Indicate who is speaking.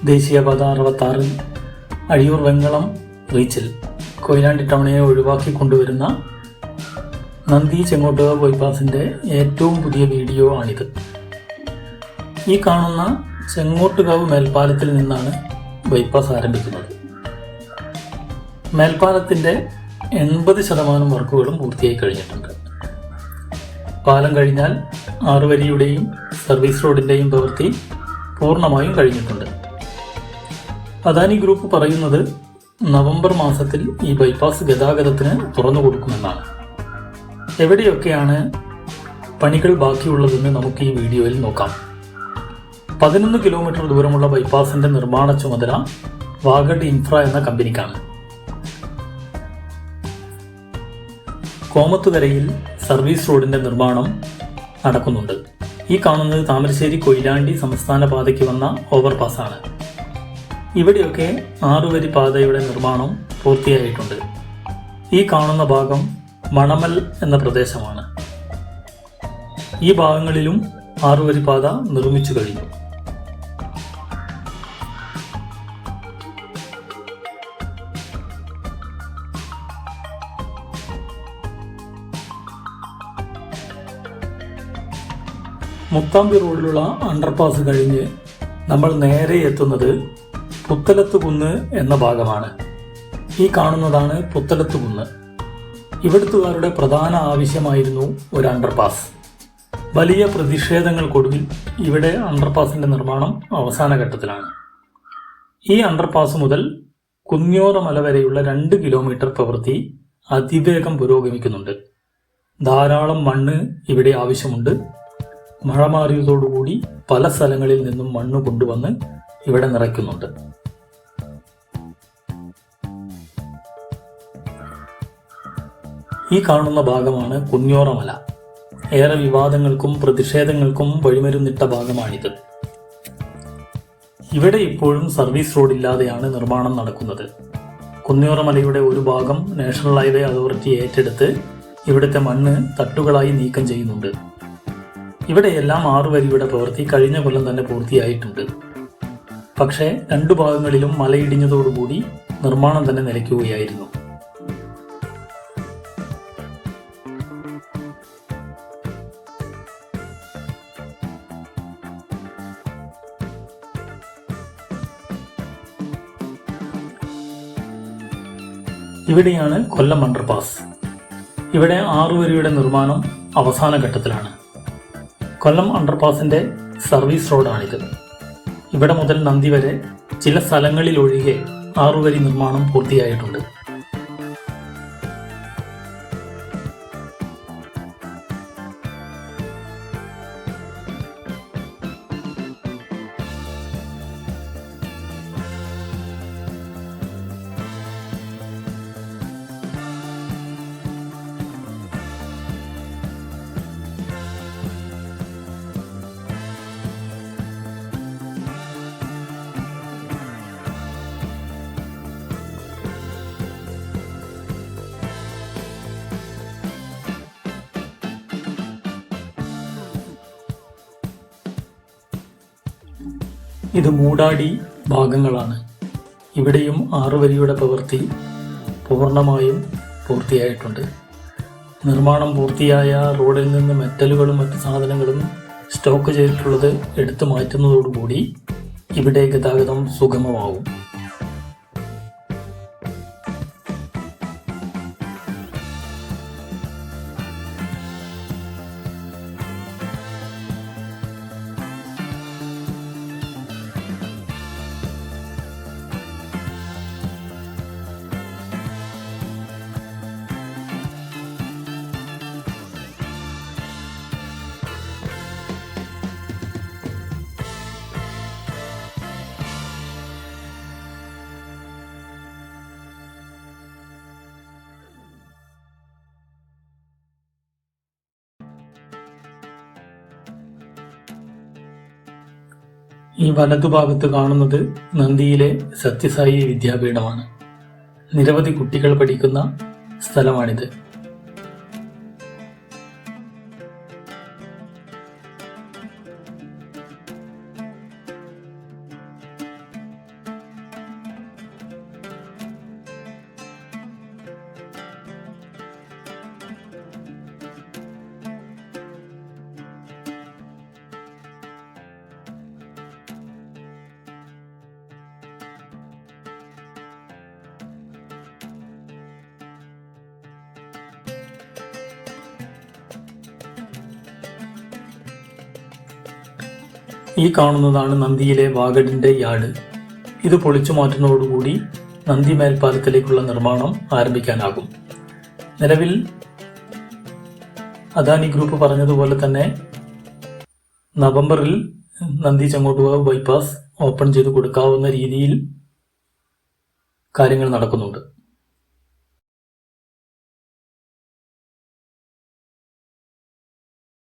Speaker 1: ദേശീയപാത 66 അഴിയൂർ വെങ്ങളം റീച്ചിൽ കൊയിലാണ്ടി ടൗണിനെ ഒഴിവാക്കി കൊണ്ടുവരുന്ന നന്ദി ചെങ്ങോട്ടുകാവ് ബൈപ്പാസിൻ്റെ ഏറ്റവും പുതിയ വീഡിയോ ആണിത്. ഈ കാണുന്ന ചെങ്ങോട്ടുകാവ് മേൽപ്പാലത്തിൽ നിന്നാണ് ബൈപ്പാസ് ആരംഭിക്കുന്നത്. മേൽപ്പാലത്തിൻ്റെ 80% വർക്കുകളും പൂർത്തിയായി കഴിഞ്ഞിട്ടുണ്ട്. പാലം കഴിഞ്ഞാൽ 6 വരിയുടെയും സർവീസ് റോഡിൻ്റെയും പ്രവൃത്തി പൂർണ്ണമായും കഴിഞ്ഞിട്ടുണ്ട്. അദാനി ഗ്രൂപ്പ് പറയുന്നത് നവംബർ മാസത്തിൽ ഈ ബൈപ്പാസ് ഗതാഗതത്തിന് തുറന്നു കൊടുക്കുമെന്നാണ്. എവിടെയൊക്കെയാണ് പണികൾ ബാക്കിയുള്ളതെന്ന് നമുക്ക് ഈ വീഡിയോയിൽ നോക്കാം. 11 കിലോമീറ്റർ ദൂരമുള്ള ബൈപ്പാസിന്റെ നിർമ്മാണ ചുമതല വാഗഡ് ഇൻഫ്ര എന്ന കമ്പനിക്കാണ്. കോമത്തുകരയിൽ സർവീസ് റോഡിന്റെ നിർമ്മാണം നടക്കുന്നുണ്ട്. ഈ കാണുന്നത് താമരശ്ശേരി കൊയിലാണ്ടി സംസ്ഥാന പാതയ്ക്ക് വന്ന ഓവർപാസാണ്. ഇവിടെയൊക്കെ 6 വരി പാതയുടെ നിർമ്മാണം പൂർത്തിയായിട്ടുണ്ട്. ഈ കാണുന്ന ഭാഗം മണമൽ എന്ന പ്രദേശമാണ്. ഈ ഭാഗങ്ങളിലും 6 വരി പാത നിർമ്മിച്ചു കഴിഞ്ഞു. മുത്താമ്പി റോഡിലുള്ള അണ്ടർപാസ് കഴിഞ്ഞ് നമ്മൾ നേരെ എത്തുന്നത് പുത്തലത്ത് കുന്ന് എന്ന ഭാഗമാണ്. ഈ കാണുന്നതാണ് പുത്തലത്ത് കുന്ന്. ഇവിടുത്തുകാരുടെ പ്രധാന ആവശ്യമായിരുന്നു ഒരു അണ്ടർപാസ്. വലിയ പ്രതിഷേധങ്ങൾക്കൊടുവിൽ ഇവിടെ അണ്ടർപാസിന്റെ നിർമ്മാണം അവസാന ഘട്ടത്തിലാണ്. ഈ അണ്ടർപാസ് മുതൽ കുഞ്ഞോറമല വരെയുള്ള 2 കിലോമീറ്റർ പ്രവൃത്തി അതിവേഗം പുരോഗമിക്കുന്നുണ്ട്. ധാരാളം മണ്ണ് ഇവിടെ ആവശ്യമുണ്ട്. മഴ മാറിയതോടുകൂടി പല സ്ഥലങ്ങളിൽ നിന്നും മണ്ണ് കൊണ്ടുവന്ന് ഇവിടെ നിറയ്ക്കുന്നുണ്ട്. ഈ കാണുന്ന ഭാഗമാണ് കുഞ്ഞോറമല. ഏറെ വിവാദങ്ങൾക്കും പ്രതിഷേധങ്ങൾക്കും വഴിമരുന്നിട്ട ഭാഗമാണിത്. ഇവിടെ ഇപ്പോഴും സർവീസ് റോഡില്ലാതെയാണ് നിർമ്മാണം നടക്കുന്നത്. കുഞ്ഞോറമലയുടെ ഒരു ഭാഗം നാഷണൽ ഹൈവേ അതോറിറ്റി ഏറ്റെടുത്ത് ഇവിടുത്തെ മണ്ണ് തട്ടുകളായി നീക്കം ചെയ്യുന്നുണ്ട്. ഇവിടെയെല്ലാം 6 വരിയുടെ പ്രവൃത്തി കഴിഞ്ഞ കൊല്ലം തന്നെ പൂർത്തിയായിട്ടുണ്ട്. പക്ഷേ 2 ഭാഗങ്ങളിലും മലയിടിഞ്ഞതോടുകൂടി നിർമ്മാണം തന്നെ നിലയ്ക്കുകയായിരുന്നു. ഇവിടെയാണ് കൊല്ലം അണ്ടർപാസ്. ഇവിടെ 6 വരിയുടെ നിർമ്മാണം അവസാന ഘട്ടത്തിലാണ്. കൊല്ലം അണ്ടർപാസിന്റെ സർവീസ് റോഡാണിത്. ഇവിടെ മുതൽ നന്ദി വരെ ചില സ്ഥലങ്ങളിൽ ഒഴികെ 6 വരി നിർമ്മാണം പൂർത്തിയായിട്ടുണ്ട്. ഇത് മൂടാടി ഭാഗങ്ങളാണ്. ഇവിടെയും 6 വരിയുടെ പ്രവൃത്തി പൂർണ്ണമായും പൂർത്തിയായിട്ടുണ്ട്. നിർമ്മാണം പൂർത്തിയായ റോഡിൽ നിന്ന് മെറ്റലുകളും മറ്റു സാധനങ്ങളും സ്റ്റോക്ക് ചെയ്തിട്ടുള്ളത് എടുത്തു മാറ്റുന്നതോടുകൂടി ഇവിടെ ഗതാഗതം സുഗമമാവും. ഈ വലതുഭാഗത്ത് കാണുന്നത് നന്ദിയിലെ സത്യസായി വിദ്യാപീഠമാണ്. നിരവധി കുട്ടികൾ പഠിക്കുന്ന സ്ഥലമാണിത്. ഈ കാണുന്നതാണ് നന്ദിയിലെ വാഗഡിന്റെ യാർഡ്. ഇത് പൊളിച്ചു മാറ്റുന്നതോടുകൂടി നന്ദി മേൽപ്പാലത്തിലേക്കുള്ള നിർമ്മാണം ആരംഭിക്കാനാകും. നിലവിൽ അദാനി ഗ്രൂപ്പ് പറഞ്ഞതുപോലെ തന്നെ നവംബറിൽ നന്ദി ചെങ്ങോട്ടുകാവ് ബൈപ്പാസ് ഓപ്പൺ ചെയ്ത് കൊടുക്കാവുന്ന രീതിയിൽ കാര്യങ്ങൾ നടക്കുന്നുണ്ട്.